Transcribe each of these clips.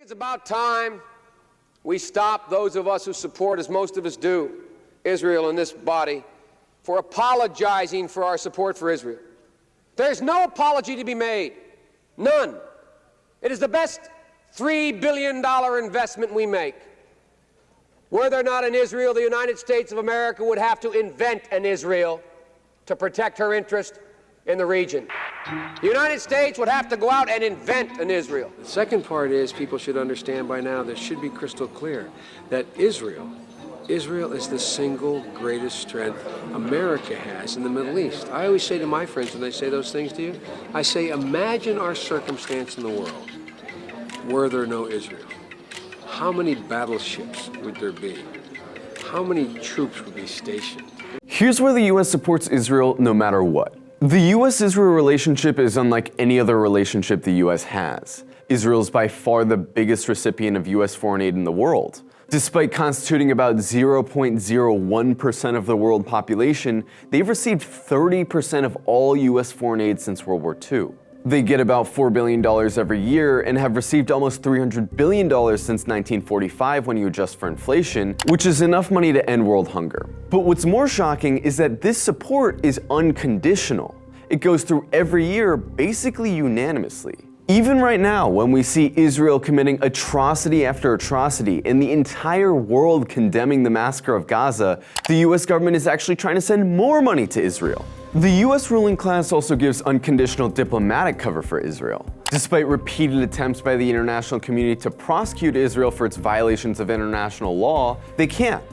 It's about time we stop, those of us who support, as most of us do, Israel in this body, for apologizing for our support for Israel. There's no apology to be made. None. It is the best $3 billion investment we make. Were there not an Israel, the United States of America would have to invent an Israel to protect her interest in the region. The United States would have to go out and invent an Israel. The second part is people should understand by now, this should be crystal clear, that Israel is the single greatest strength America has in the Middle East. I always say to my friends when they say those things to you, I say, imagine our circumstance in the world were there no Israel. How many battleships would there be? How many troops would be stationed? Here's where the U.S. supports Israel no matter what. The U.S.-Israel relationship is unlike any other relationship the U.S. has. Israel is by far the biggest recipient of U.S. foreign aid in the world. Despite constituting about 0.01% of the world population, they've received 30% of all U.S. foreign aid since World War II. They get about $4 billion every year and have received almost $300 billion since 1945 when you adjust for inflation, which is enough money to end world hunger. But what's more shocking is that this support is unconditional. It goes through every year basically unanimously. Even right now, when we see Israel committing atrocity after atrocity and the entire world condemning the massacre of Gaza, the US government is actually trying to send more money to Israel. The US ruling class also gives unconditional diplomatic cover for Israel. Despite repeated attempts by the international community to prosecute Israel for its violations of international law, they can't.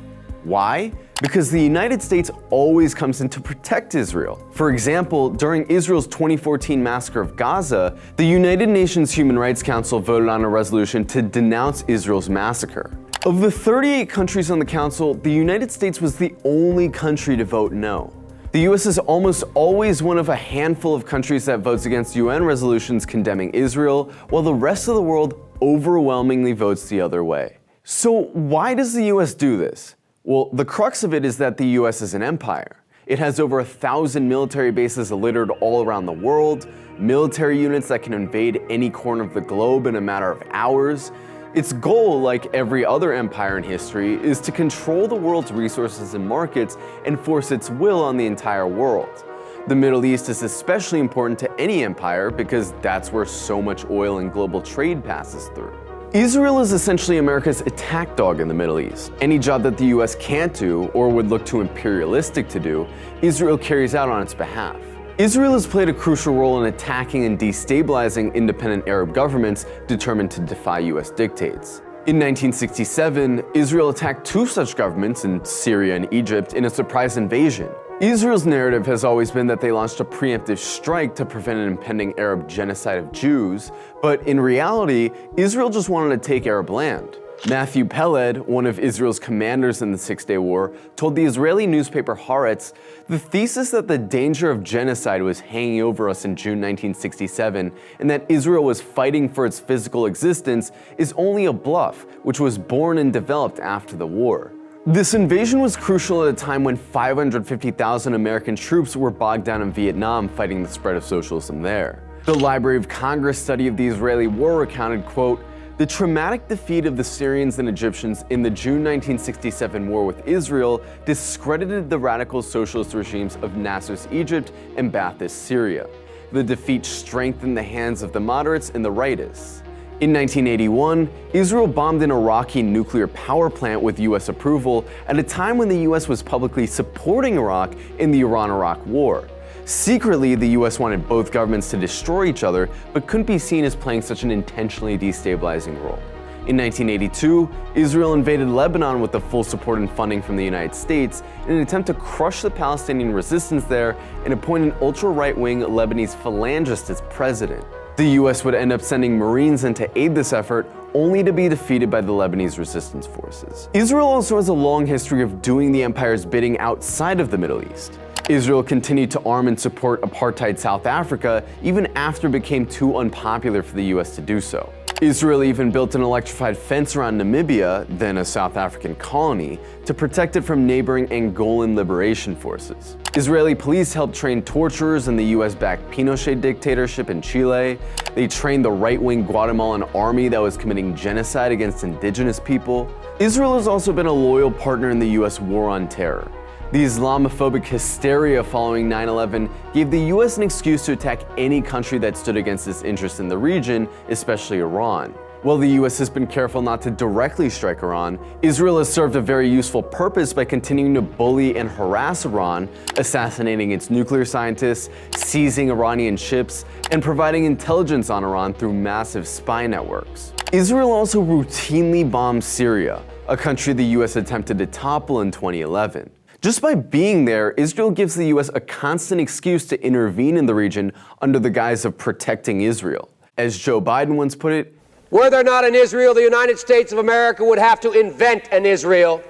Why? Because the United States always comes in to protect Israel. For example, during Israel's 2014 massacre of Gaza, the United Nations Human Rights Council voted on a resolution to denounce Israel's massacre. Of the 38 countries on the council, the United States was the only country to vote no. The US is almost always one of a handful of countries that votes against UN resolutions condemning Israel, while the rest of the world overwhelmingly votes the other way. So why does the US do this? Well, the crux of it is that the US is an empire. It has over 1,000 military bases littered all around the world, military units that can invade any corner of the globe in a matter of hours. Its goal, like every other empire in history, is to control the world's resources and markets and force its will on the entire world. The Middle East is especially important to any empire because that's where so much oil and global trade passes through. Israel is essentially America's attack dog in the Middle East. Any job that the US can't do, or would look too imperialistic to do, Israel carries out on its behalf. Israel has played a crucial role in attacking and destabilizing independent Arab governments determined to defy US dictates. In 1967, Israel attacked two such governments in Syria and Egypt in a surprise invasion. Israel's narrative has always been that they launched a preemptive strike to prevent an impending Arab genocide of Jews, but in reality, Israel just wanted to take Arab land. Matthew Peled, one of Israel's commanders in the Six-Day War, told the Israeli newspaper Haaretz, "The thesis that the danger of genocide was hanging over us in June 1967 and that Israel was fighting for its physical existence is only a bluff, which was born and developed after the war." This invasion was crucial at a time when 550,000 American troops were bogged down in Vietnam fighting the spread of socialism there. The Library of Congress study of the Israeli war recounted, quote, "The traumatic defeat of the Syrians and Egyptians in the June 1967 war with Israel discredited the radical socialist regimes of Nasser's Egypt and Ba'athist Syria. The defeat strengthened the hands of the moderates and the rightists." In 1981, Israel bombed an Iraqi nuclear power plant with US approval at a time when the US was publicly supporting Iraq in the Iran-Iraq war. Secretly, the US wanted both governments to destroy each other, but couldn't be seen as playing such an intentionally destabilizing role. In 1982, Israel invaded Lebanon with the full support and funding from the United States in an attempt to crush the Palestinian resistance there and appoint an ultra-right-wing Lebanese phalangist as president. The US would end up sending Marines in to aid this effort, only to be defeated by the Lebanese resistance forces. Israel also has a long history of doing the empire's bidding outside of the Middle East. Israel continued to arm and support apartheid South Africa even after it became too unpopular for the US to do so. Israel even built an electrified fence around Namibia, then a South African colony, to protect it from neighboring Angolan liberation forces. Israeli police helped train torturers in the US-backed Pinochet dictatorship in Chile. They trained the right-wing Guatemalan army that was committing genocide against indigenous people. Israel has also been a loyal partner in the US war on terror. The Islamophobic hysteria following 9/11 gave the US an excuse to attack any country that stood against its interests in the region, especially Iran. While the US has been careful not to directly strike Iran, Israel has served a very useful purpose by continuing to bully and harass Iran, assassinating its nuclear scientists, seizing Iranian ships, and providing intelligence on Iran through massive spy networks. Israel also routinely bombs Syria, a country the US attempted to topple in 2011. Just by being there, Israel gives the US a constant excuse to intervene in the region under the guise of protecting Israel. As Joe Biden once put it, were there not an Israel, the United States of America would have to invent an Israel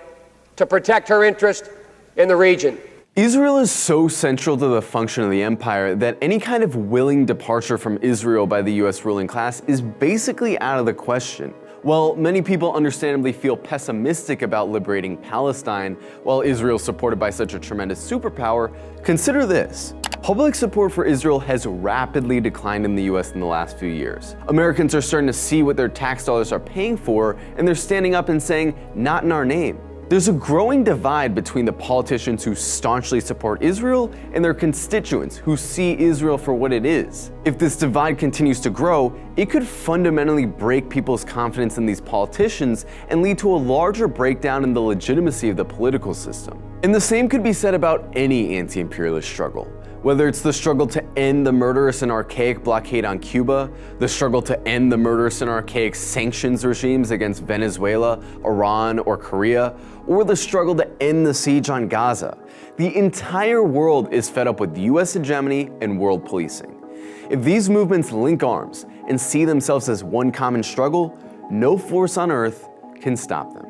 to protect her interest in the region. Israel is so central to the function of the empire that any kind of willing departure from Israel by the US ruling class is basically out of the question. While many people understandably feel pessimistic about liberating Palestine, while Israel is supported by such a tremendous superpower, consider this. Public support for Israel has rapidly declined in the US in the last few years. Americans are starting to see what their tax dollars are paying for, and they're standing up and saying, "Not in our name." There's a growing divide between the politicians who staunchly support Israel and their constituents who see Israel for what it is. If this divide continues to grow, it could fundamentally break people's confidence in these politicians and lead to a larger breakdown in the legitimacy of the political system. And the same could be said about any anti-imperialist struggle. Whether it's the struggle to end the murderous and archaic blockade on Cuba, the struggle to end the murderous and archaic sanctions regimes against Venezuela, Iran, or Korea, or the struggle to end the siege on Gaza, the entire world is fed up with US hegemony and world policing. If these movements link arms and see themselves as one common struggle, no force on earth can stop them.